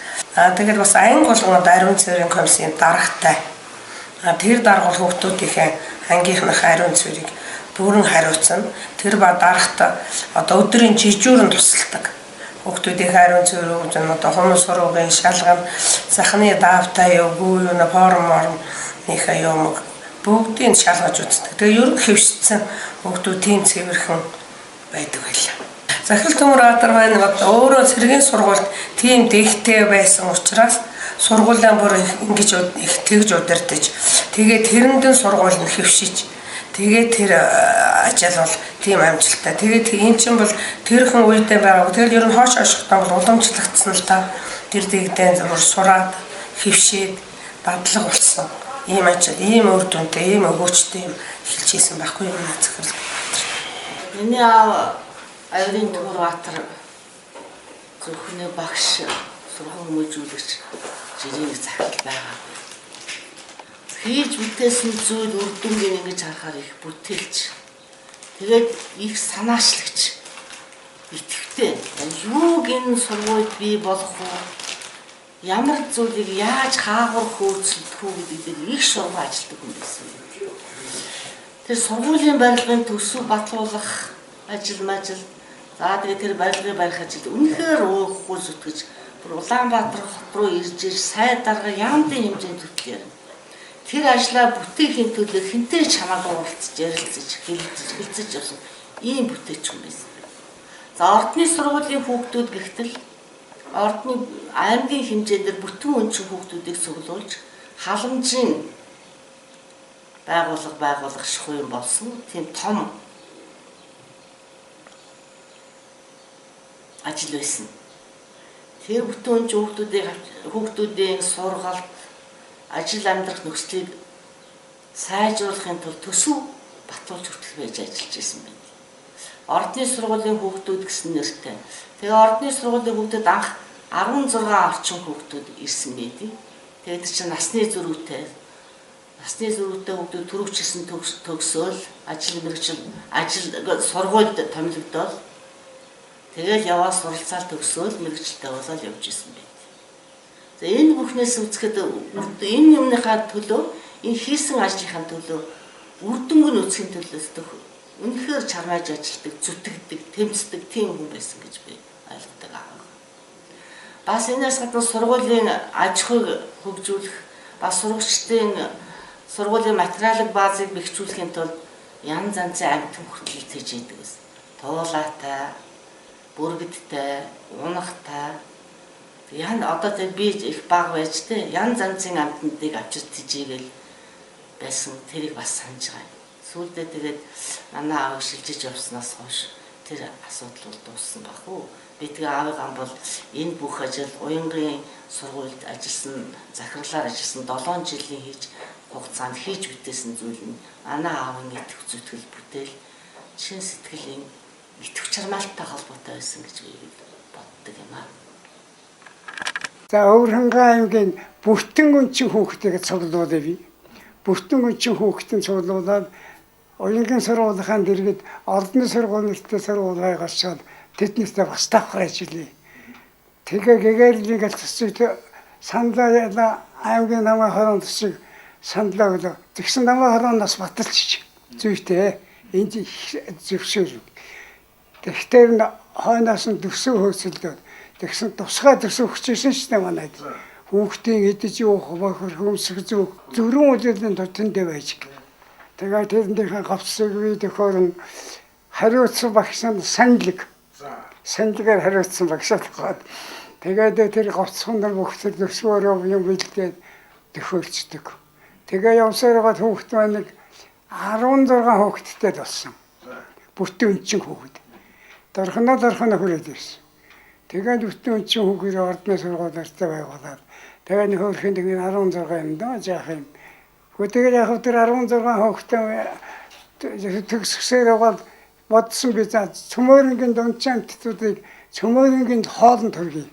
Тэгээд бас анги болгоод ариун цэврийн комиссийн дарагтай. Тэр даргал хүүхдүүдийн ангийнхнах ариун цэврийг бүрэн хариуцсан. Тэр ба дарагт одоо өдрийн жижүүрэн тусалдаг. Хүүхдүүдийн ариун цэвэр өгж одоо хүмүүс сургуулийн шалган захны давтай юу юу форморныхаа юм бүгдийг шалгаж үздэг. Тэгээ ерөнхий хөвшсөн хүүхдүүд тийм цэвэрхэн байдаг байлаа. Захирал Төмөр маань өөрөө цэргийн сургуульд тийм дэхтэй байсан учраас сургуулиа бүр ингэж их тэгж удирдах. Тэгээд тэрэндэн сургууль нь хөвшиж тэгээд тэр ажил бол тийм амжилттай. Тэгээд энэ чинь бол тэрхэн үедээ байгаа. Тэгэл ер нь хоош хошигтой бол уламжлагдсан л та. Тэр дэгдэн зур сураад хөвшээд дадлаг болсон. Ийм ажил, ийм үр дүнтэй, ийм өгөөчтэй юм хэлчихсэн байхгүй юм захирал. Миний аав Аярын Төмөрбаатар зөвхөн багш сургууль хүмүүжүүлэгч жирийн захирал байгаа. Хийж бүтээсэн зүйл үр дүнгийн ингэж харахаар их бүтээлч. Тэгээд их санаачлагч. Итгэвтэй. Юуг энэ сургуульд бий болох вэ? Ямар зүйлийг яаж хаагур хөөцөлдөх үү гэдэг их шуурга ажилладаг хүн байсан. Тэр сургуулийн барилгын төсөв батлуулах ажил. За тэгээд тэр барилгыг барих ажил үнэхээр уухгүй зүтгэж бүр Улаанбаатар хот руу ирж сай дарга яамдын хэмжээнд төтлөөр. Тэр ажлаа бүтээхийн төлөө хинтэй чамаагүй уулзаж ярилцаж хэлцэж явсан ийм бүтээч хүн байсан. За ордны сургуулийн хүүхдүүд гихтэл ордны аймгийн хэмжээгээр бүтэн өнчин хүүхдүүдийг цуглуулж халамжийн байгуулах шихуу юм болсон. Тийм том ажил байсан. Тэр бүтэн өнчин хүүхдүүдийн сургалт ажил амьдрах нөхцөлийг сайжруулахын тулд төсөв батлуулж хүртэх байж ажиллаж байсан байна. Ордны сургуулийн хүүхдүүд гэсэн нэртэй. Тэгээ ордны сургуулийн хүүхдүүд анх 16 орчим хүүхдүүд ирсэн байдаг. Тэгээд чинь насны зөрүүтэй хүүхдүүд төрөвчсөн төгсөөл ажил сургуульд томилогдоод тэгээд яваа суралцаал төгсөөл мэргэжилтэй болоод явж исэн байна. За энэ бүхнээс үзэхэд энэ юмныхаа төлөө энэ хийсэн ажлынхаа төлөө үр дүнг нь үзэхийн төлөө үнэхээр чармааж ажилладаг, зүтгэдэг, тэмцдэг тийм хүн байсан гэж би ойлгодог аа. Бас энэс гадна сургуулийн аж ахуйг хөгжүүлэх, бас сурагчдын сургуулийн материалын баазыг бэхжүүлэхийн тулд янз янзын амьтан хүртэл хийж идэг гэсэн. Туулаатай, бүргэдтэй, унахтай. Одоо тэр би их баг байж тээ янз янзын амьтнуудыг авчиж тижээгэл байсан. Тэрийг бас санаж байгаа юм. Сүүлдээ тэгээд манай аав шилжиж явснаас хойш тэр асуудал бол дууссан баг уу. Би тэгээ аавыгаа бол энэ бүх ажил уянгийн сургуульд ажилласан, захирлаар ажилласан 7 жилийн хийж хугацаанд хийж бүтээсэн зүйл нь манай аавын итгэх зүтгэл бүтээл шин сэтгэлийн итгэх чармаалттай холбоотой байсан гэж би боддог юм аа. За Өвөрхангай аймгийн Бүртэн өнчин хүүхдийг цуглуулъя би. Бүртэн өнчин хүүхдийн цуглуулаад уянгийн сургуулийн дэргэд ордны сургуулийн сургуулийг гарчаад тэднийхтэй бас давхар ажиллая. Тэгээ гэгэрлийн галцчиг саналаа аймгийн намын хорон төсөв саналаа өгөө. Тэгсэн намын хороноос баталчих зүйтэй энд зөвшөөрөв. Тэгэхээр хойноос нь төсөв хөөцөлдөө. Тэгсэн тусгай төсөв өгчээсэн ч юм аа. Хүүхдийн идэж уух, хөмсөх зүг зөрүүн үйлдлийн тутамдээ байж. Тэгээд тэрнийхээ гавцыг би төхөөрн хариуцсан багш нь саналгаар хариуцсан багшаад гоод Тэгээд тэр гоцхон нар бүхсэр төсөөрөө юм бэлдээд төхөөрчдөг. Тэгээ явсараад хүүхэд маань 16 хүүхэдтэй болсон. Бүтэн өнчин хүүхэд. Дархнаа хүрээд ирсэн. Тэгээд бүтэн өнчин хүүхэд ордны сургуулиартай байгуулаад тэгээд нөхөрхийн нэг 16 юм даа жаах юм. Тэгээд яг тэр 16 хүүхэдтэй төгсгсээр яваад бодсон би за цөмөрөнгийн дунчаантуудыг цөмөрөнгийн хоолнд төргий.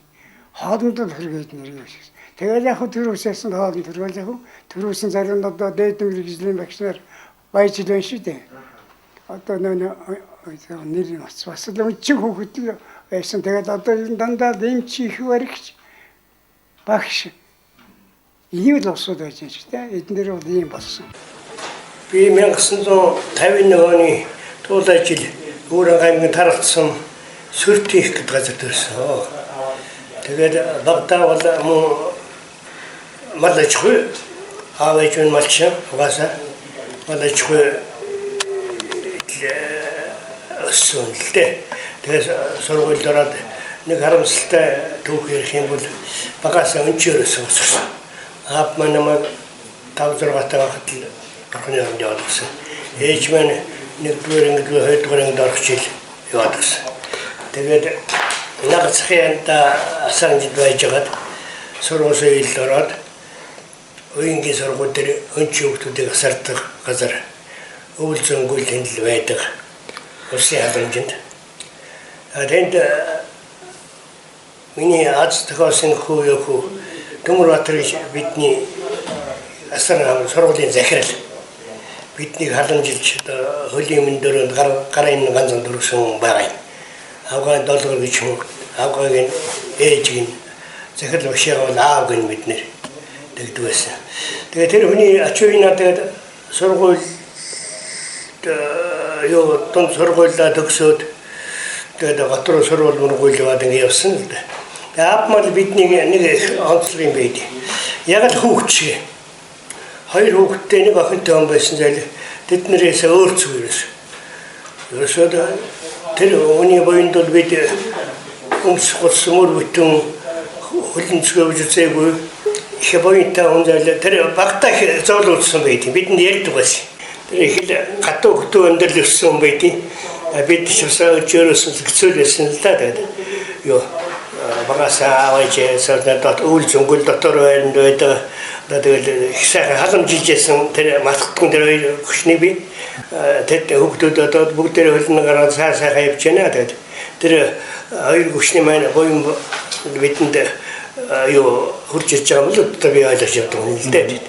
Хоолнд төргээд нэр юм шиг. Тэгээд яг төрөөсөөсөн хоолнд төргөл яг төрөөсөн зарим одоо дээд мэргэжлийн багшнаар баяж илэн шүү дээ. Одоо нэр нь бас л өнчин хүүхэд байсан. Тэгээд одоо энэ дандаа дэмч их баригч багш. Ийм л усуд байж байна шүү дээ. Эднэр бол ийм болсон. Би 1951 оны туул ажил Өөрөн аймгийн тархсан сүртих гэдэг газар төрсөн. Тэгээд багтаа бол мөн малчгүй аваач нь малчаа угаасаа малчгүй өссөнтэй. Тэгээд сургууль дороод нэг харамсалтай түүх ярих юм бол багасаа өнчөрөөс өссөн. Аав маань намайг 5-6 таахад орхны орнд явуулсан. Ээж маань нэгдүгээр хоёрдугаар ангид орох жил яваад байсан. Тэгээд нагацхианда асаанжид байжгаад сургуулийн ил ороод уянгийн сургууль дээр өнчийн хүмүүсийг асардаг газар өвөл зөнгөл тэнд байдаг. Улсын халамжинд. Тэнд миний аз тохиолсон хүү Төмөрбаатарын бидний асар сургуулийн захирал бидний халамжилж хөлийн мөндөрөнд гарын ганцхан дөрвсөн байгаа юм. Авгаан долгор гэж юм. Авгаагийн ээжийн захирал багшаа аав гэн мэднэр тэгдэг байсан. Тэгээд тэр хүний ачуугийн надад сургууль тон сургуулиа төгсөөд тэгээд гадруу сургууль мөргүүл яваад ингэ явсан л да. Аав маань бидний нэг онцлог юм байд. Яг л хүүхч. Хоёр хүүхэдтэй нэг охинтой он байсан зал тэднэрээс өөр зүгээрээс. Ерөөсөө тэр өний боёнд бол бид өмсгөлс мөр бүтэн хөлнцгөөж үзээгүй. Их боёнтай он зал тэр багтаа зоолуулсан байд. Бидэнд ярьдаг байсан. Тэр их л гатуу хөтөө өндөрлөсөн өссөн байд. Бид чивсаа жөрөөсөн зэгцүүлсэн л да. Йоо багасаа аваач сарнадад үйл зөнгөл дотор байдаг. Тэгээд их сайхан халамжилжсэн тэр матгтэн дээр хөшний би тэд хүүхдүүд одоо бүгдээ хөлн гараад сайхан явж байна. Тэгээд тэр хоёр хөшний маань боён бидэнд юу хурж ирж байгаа юм л одоо би ойлгож явдаг юм л дээ.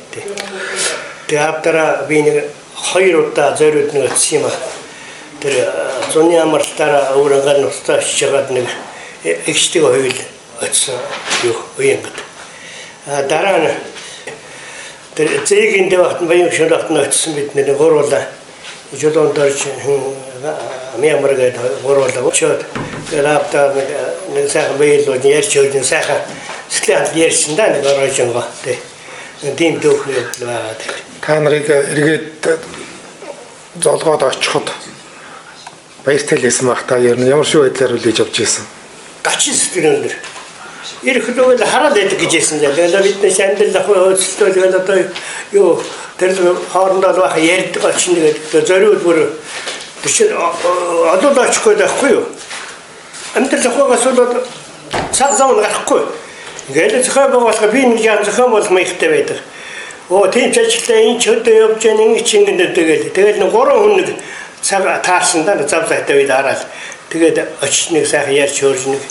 Тэгээд автара би нэг хоёр удаа зориуд нэг очсон юм а. Тэр зуны амралтаараа өөрөнгөө нустаж чагаад нэг экстэй хоёул очсон юу уянгад. Дараа нь тэр зээгийн дэвт баян шалгалт нь очсон бид нэг гуруулаа жолоон дорч мямаргээд гуруулаа очоод лаптап нэг сайхан баялууд ярьж өгдөн сайхан сэтгэл ярьсан да нэг оройжонго тийм дөх явлаа. Та нарыг эргээд золгоод очиход баяртай лсэн баг та ер нь ямар шүү байдлаар үлээж авч ирсэн. Гачин сэтгэл өндөр. Ирэх лүгэл хараад байдаг гэж хэлсэн. Тэгээд бидний сандал ахуй өөрсдөө одоо юу тэр хоорондоо байх ярьдаг очин тэгээд зориуд бүр тийш одоо очихгүй байхгүй юу? Амтэр захугаас бол цаг зам гарахгүй. Ингээд захаа байгуулах би нэг жан захаа болох маягтай байдаг. Тийм ч ажилтаа энэ ч өдөө явж байгаа нэг чингэнд тэгэл нэг 3 хүн нэг цаг таарсан да завлаатай үед хараад тэгээд очсныг сайхан ярьж хөөрж нэг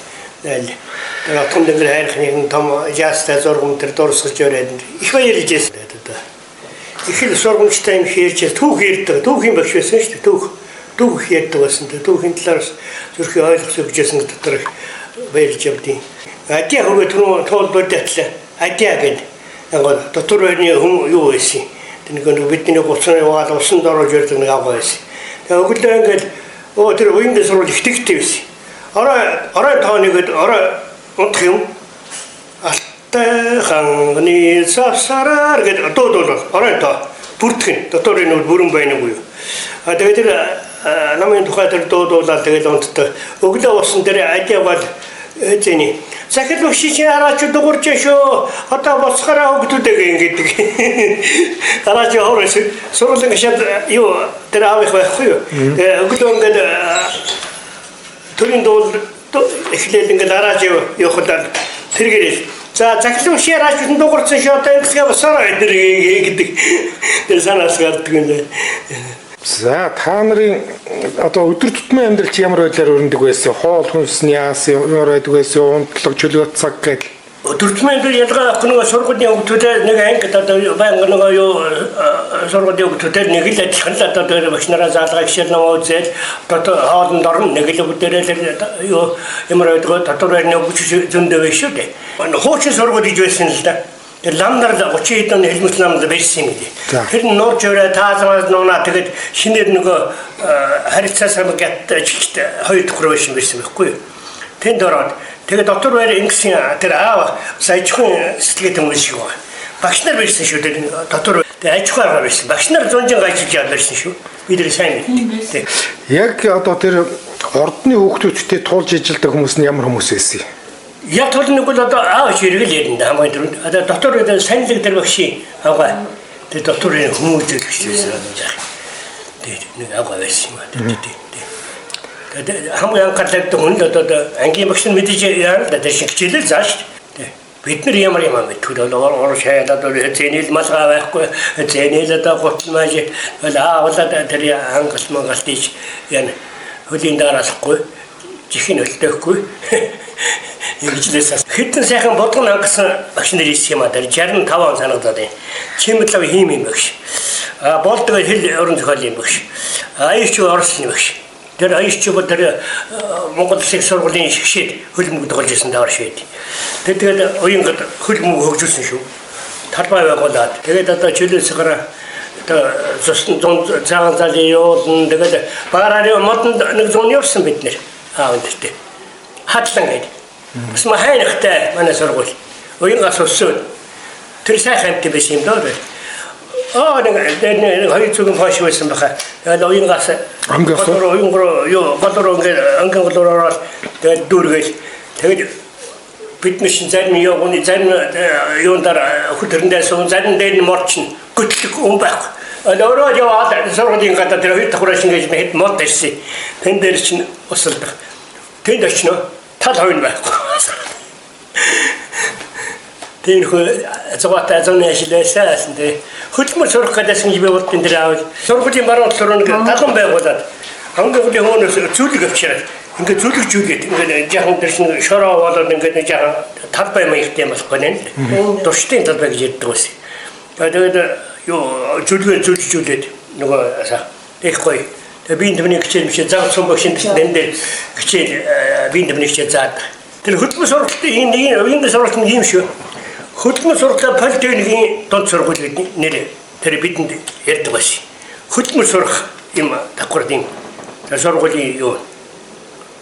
тэгээд томдгэр хайрх нэг том яастай зургам тэр дурсгаж өрөөд их баярлж байсан да. Их л сургамжтай юм хийж түүх ярьдаг. Түүхийн багш байсан шүү дээ. Түүх ярьдаг байсан. Түүхийн талаас зүрхий ойлгох өгчээсэн дотор баярлж явдیں۔ Адиа хөвгөө туул бодотлаа. Адиа гэдэг яг дотор өрний хүм юу байсан. Тэнийг бидний гоцны яваад усан дорож ирдэг нэг аваа байсан. Тэгээ өглөө ингээд тэр уянгийн сурвал их тэгтэй байсан. Орой тооныг орой унтах юм. Алтай ханганы савсараар гэдэг дуудвал орой тоо бүртгэн дотор энэ бүрэн байнгүй юу. Тэгээд тэр намын тухай тэр дуудуулаад тэгээд унтдаг. Өглөө усан дээр адиа бол эзэний захир өгшиж хараач дуурч шүү одоо болцохороо өгдөг ингэдэг хараач хоороос сургуулийн гашаад юу тэр аавих байхгүй юу өгдөө ингээд төрийн дуул эхлээл ингээд хараач явахад тэргэрэл за захир өгшиж хараач дуурсан шүү одоо ингэсгээ босороо гэдэг тэр санаас гардаг юм. За та нарын одоо өдөр тутмын амьдралд ямар байдлаар өрнөдөг байсан? Хоол хүнсний яас ямар байдаг байсан? Унтлаг чөлөө цаг гэх. Өдөр тутмын амьдрал ялгаа авах нэг сургуулийн хүүхдүүд нэг ангид одоо баян нэг юу сургуулийн хүүхдүүд нэг л адилхан л одоо багш нараа заалгаа гişэл нөө үзэл одоо хоолнд орно нэг л бүгдээрээ юу ямар байдаг дотор нэг бүч зөндөө биш шүү дээ. Хуучин сургууль гэж байсан л да. Ламнар 30 хэдэн хэлмэл ламд байсан юм дээ. Тэр нуур жирэ таазмаас нуунаа тэгээд шинээр нөгөө харилцаасаа гат чигт хоёр тохроо байсан байхгүй юу. Тэнд ороод тэгээд дотор байр ингэсэн тэр аав саяжхан сэтгэлд юм шиг байна. Багш нар байсан шүү дээ дотор тэгээд ажихаар байсан. Багш нар зунжин гайчилж явсан шүү. Бид нар сайн мэдээ. Яг одоо тэр ордны хүүхдүүдтэй туулж ижилдэг хүмүүс нь ямар хүмүүс байсан юм? Яг тол нэг бол одоо аав хэрэг л ярина хамгийн түрүүнд. Одоо дотор санилэг тэр багшийн авгаа. Тэр доторын хүмүүс гэж байна. Тэр нэг авгаа байсан юм аа. Тэгээд хамгийн анхааралтай хүн л одоо ангийн багш нь мэдээж яарал да тэр шиг хичээлэл зааш. Бид нар ямар юм мэдвэл орш хаяад одоо зэнэл малгай байхгүй. Зэнэл одоо готлмааж аавлаа тэр ангас мангалдиж яна хөлийн дараалахгүй. Чихэн өлтөхгүй. Ингэжлээс хэдэн сайхан бодгон ангасан багш нар ирсэн юм аа. Тэр 65 он санагдаад байна. Чимэрлэг хийм юм багш. Болдог хэл орон зохиол юм багш. Аяч орос юм багш. Тэр аяч тэр Монгол Улсын сургуулийн шигшээд хөлбөмбөг тоглож ирсэн даар шийд. Тэгээд уянгад хөлбөмбөг хөгжүүлсэн шүү. Талбай байгуулад. Тэгээд одоо чөлөөс гараа зөстөн цагаан залын юун тэгээд багаараа модонд нэг зүүн явсан бид нэр. Аванттай. Хатлан гэдэг. Бас махайнахтай манай сургууль. Уянгаас өссөн. Тэр сайхан тийм биш юм даа. нэг хоёр цагийн хойш байсан баха. Тэгээд уянгаас гадар ангийн голороор тэгээд дүүргээл тэгээд бид нэшин зарим юуны зарим юундаар хөтөрөндөө сон зарим дээр морчин гүтлэг юм байхгүй. Өөрөө яваад сургуулийн гадаа тэр хоёр давхраа шингээж мэд мод ирсэн. Тэн дээр чинь усалдаг. Тэнд очно тал хойно байхгүй. Тэр зовоотой зоны ажилласаас энэ хөдөлмөр сурах гэдсэн би урдын дээр авал сургуулийн баруун талруу нэг талан байгуулад ангийн хөөнөөс зүйлэг авчираад ингээд зүйлэгжүүлээд ингээд жаахан дээр шин шороо болоод ингээд жаахан талбай маягтай юм болохгүй нэ. Дурштын талбай гэж яддаг байсан. Тэгээд юу зүйлэгжүүлээд нөгөө их гоё. Тэгээд би энэ хичээл мишээ зав цом багшин энэ дээр хичээл би энэ хичээл заад. Тэр хөдөлмөр сургалтын энэ сургалт нь юм шүү. Хөдөлмөр сургалтын политехникийн дунд сургууль нэр тэр бидэнд ярьдаг байсан. Хөдөлмөр сурах юм давхрын сургуулийн юу.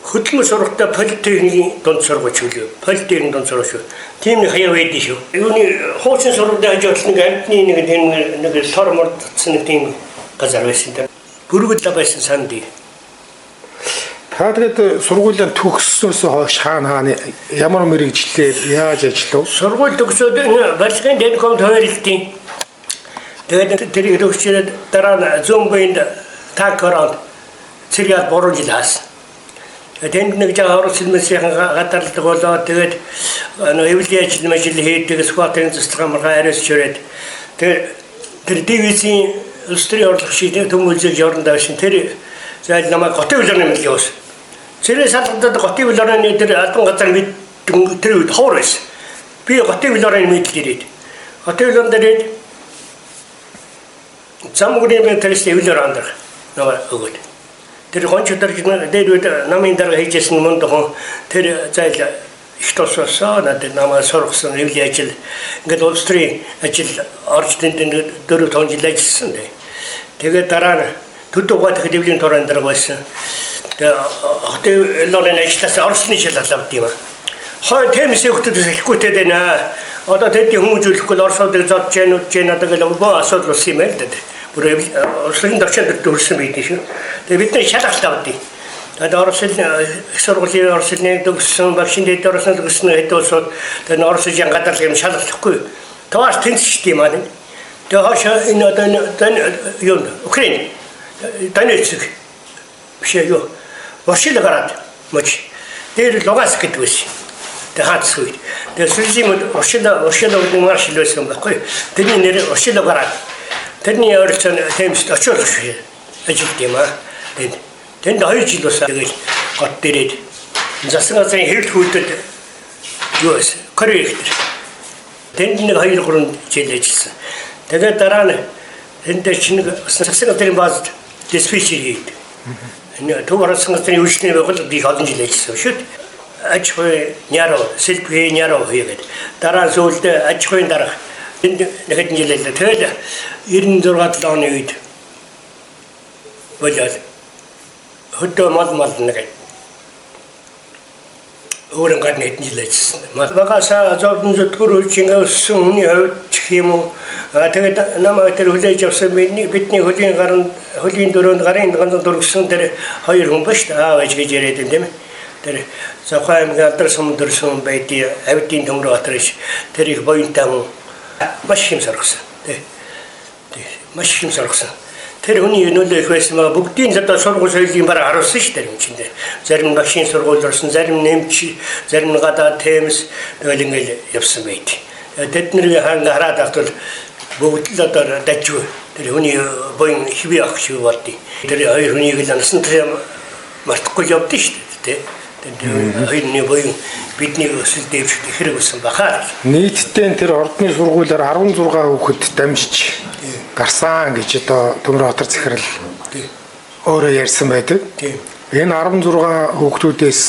Хөдөлмөр сургалтын политехникийн дунд сургууль шүү. Политехникийн дунд сургууль шүү. Тийм нэг хаяа байдаг шүү. Юуны хуучин сургуулийн хажууд нэг амтны нэг сормор цэцэн тийм газар байсан дээр. Бүргэл байсан санд. Та тэгээд сургуулийн төгссөөс хойш хаана ямар мэрэгчлэр яаж ажиллав? Сургууль төгсөөд барилгын техникумд хойрлтын. Тэгээд тэр өргөчөд дараа зөмбөнд такорон цэрэд боруулж лаас. Тэнд нэг жаа орос хэлмэсийн гадарлаг болоод тэгээд эвлий ажил машин хийдэг скватрын цэцлэг маргаа арайс чирээд тэр дивизийн улстрын орлого шийдэх төмөлзөг yorond авшин тэр зайл намайг готын үлрийн мэдлэг явуулсан. Цэрээ салгадад готын үлрийн тэр албан газар мэд тэр үед ховор байсан. Би готын үлрийн мэдлэг ирээд готын үлрийн дээр замгүрийн тэрс эвлэр андар нөгөө өгөөд. Тэр хончдор дээр үед намын дараа хийжсэн мөн дохон тэр зайл их тосоосоо надад намайг сургасан эвлий ажил ингээд улстрын ажил орж тэнд 4-5 жил ажилласан дээ. Тэгээд дараа нь төдөөг хэдвлийн торон дээр байсан. Тэгээд хотын лорын ажиллаас орсны шил авд юм. Хой темсээ хөтөдөс ихгүй тэдэнэ. Одоо тэдний хүмүүжүүлэхгүй орсууд зодж гэнэ надад л боо асуудал ус юм л дээ. Бүр орсын дөрчөнд төрсэн байдаг шүү. Тэгээд бид нар шалгалт авдیں۔ Тэгээд Оросд их сургуулийн Оросны төгссөн багшин дэд Оросны төгссөн хэдүүлсүүд тэгээд Оросын гадаалал юм шалгахгүй. Таваш тэнцчихдээ маань. Тэгээд хашаа энэ одоо юу Украин Донецк биш юу Волгоград мөч дээр Луганск гэдэг байсан. Тэгээд хацгүй. Тэгээд сүлжим Волгоград маршал байсан байхгүй. Тэрний нэр Волгоград. Тэрний орчин темст очиж ажиллаж юм аа. Тэнд 2 жил усаа тэгэл гот дээрээд засгийн газрын хэвлэл хүйтэд юу байсан? Корейг дээр. Тэнд нэг 2-3 жил ажилласан. Тэгээд дараа нь энд чинь засгийн газрын базад диспетчер хийдэг. Энэ төвөрсөн газрын үйлчлэний байгууллагад их олон жил ажилласан шүү дээ. Аж ахуй няро, сэлбэг няро хийгээд дараа зөвлөд аж ахуйн дарга энд нэг хэдэн жил ажиллаа. Тэгээд 96 оны үед болоод хөдөө мал нэг өөрөнгө гадны хэдэн жил ажилласан. Багасаа зовлон зүтгэр үчингээс хүний хувьд гэх юм уу. Тэгээд намайг тэр хүлээж авсан бидний хөлийн дөрөнд гарын ганц дөргсөн тэр 2 хүн ба шүү дээ. Аав ээж гэж яриад юм тийм ээ. Тэр Завхай аймгийн Алдар сум дөрсөн байдгийн Авидын Төмөр Батраш тэр их буянтай хүн маш их соргосон. Маш их соргосон. Тэр хүний нөлөө их байсан маа бүгдийн одоо сургууль соёлын бараа харуулсан шүү дээ юм чинь. Зарим нь багшийн сургууль орсон, зарим нь нэмч, зарим нь гадаад темс тэгэл ингээл явсан байт. Тэднийг хараад автвал бүгд л одоо дажгүй. Тэр хүний буян хивээ ах шиг болдгийг. Тэр хоёр хүнийг л насан тэр мартахгүй явдсан шүү дээ. Тэр хоёрны буян бидний өсөл дэвших хэрэг болсон бахаа. Нийтдээ тэр ордны сургуулиар 16 хүүхэд дамжиж гарсан гэж одоо Төмөрбаатар захирал өөрөө ярьсан байдаг. Энэ 16 хүүхдүүдээс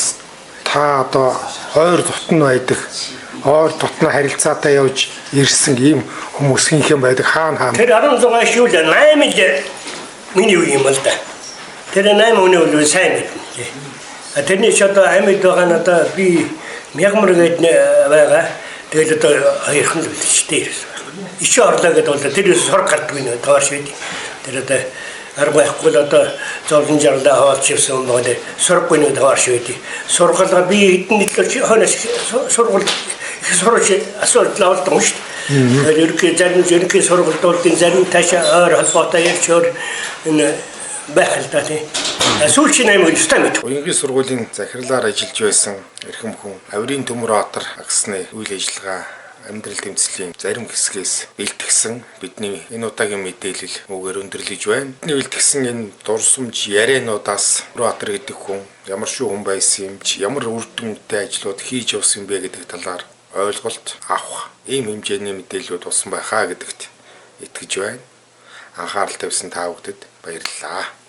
та одоо ойр дотн байдаг, ойр дотн харилцаатай явж ирсэн ийм хүмүүсийнх юм байдаг хаана. Тэр 16 шүү л 8 миний үе юм л да. Тэр 8 хүний үл сайн гэдэг. Тэрний ч одоо амьд байгаа нь одоо би мягмар гэдэг байгаа. Тэгэл одоо хоёрхан л бэлчтэй. Ичи орлоо гэдэг бол тэр сор гардгүй нэ тоош бид. Тэр одоо арга байхгүй л одоо зовлон жарлаа хаваач ирсэн юм байна. Сургууй нэг тоош бид. Сургалгаа би хэдэн нийтлээ хонос сургууль их сурч асуулт лавлдаг шүү дээ. Ерөнхий зарим сургуульдын зарим таашаа ойр холбоотой ярьж энэ байх л да тийм. Сүүлчийн аймаг стамит. Уянгийн сургуулийн захирлаар ажиллаж байсан эрхэм хүн Авирын Төмөрбаатар агсны үйл ажиллагаа амьдрал тэмцлийн зарим хэсгээс бэлтгэсэн бидний энэ удаагийн мэдээлэл үгээр өндөрлөж байна. Бидний бэлтгэсэн энэ дурсамж яриануудаас Төмөрбаатар гэдэг хүн ямар шүү хүн байсан юм, ямар үр дүнтэй ажлууд хийж явсан бэ гэдэг талаар ойлголт авах ийм хэмжээний мэдээлэлүүд болсон байхаа гэдэгт итгэж байна. Анхаарал тавьсан та бүхэнд баярлалаа.